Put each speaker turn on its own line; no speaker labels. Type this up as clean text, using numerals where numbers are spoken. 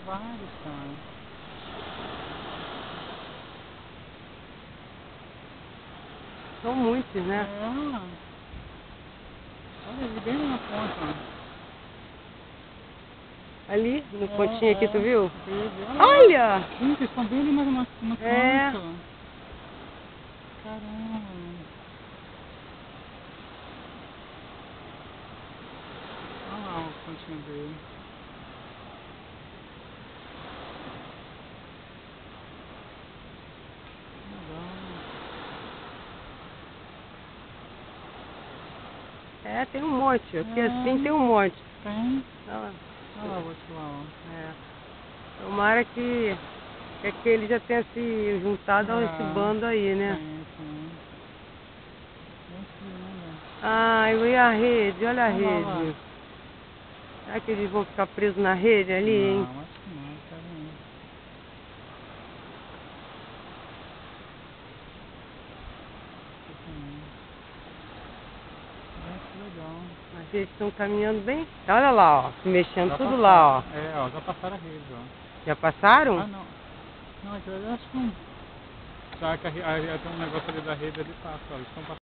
vários, cara.
São muitos, né?
É. Olha, ele bem na ponta.
Ali, no pontinho aqui, tu viu?
Olha!
Olha!
Gente, eles estão bem ali mais no canto.
É.
Caramba. Olha lá o pontinho dele.
É, tem um monte. Aqui
É.
assim tem um monte.
Tem.
Olha lá.
Olha lá o outro lá, ó.
É. Tomara que ele já tenha se juntado a esse bando aí, né?
Sim. Muito lindo.
Ai, e a rede? Olha a
Olha lá,
rede.
lá.
Será que eles vão ficar presos na rede ali, hein?
Não, acho que não, tá vendo? Muito legal.
Mas eles estão caminhando bem. Olha lá, ó, se mexendo
Já
tudo
passaram.
lá, ó.
É, ó, já passaram a rede, ó.
Já passaram?
Ah, não. Não, aquilo ali eu acho que não. Já que tem um negócio ali da rede ali passa, ó. Eles estão passando.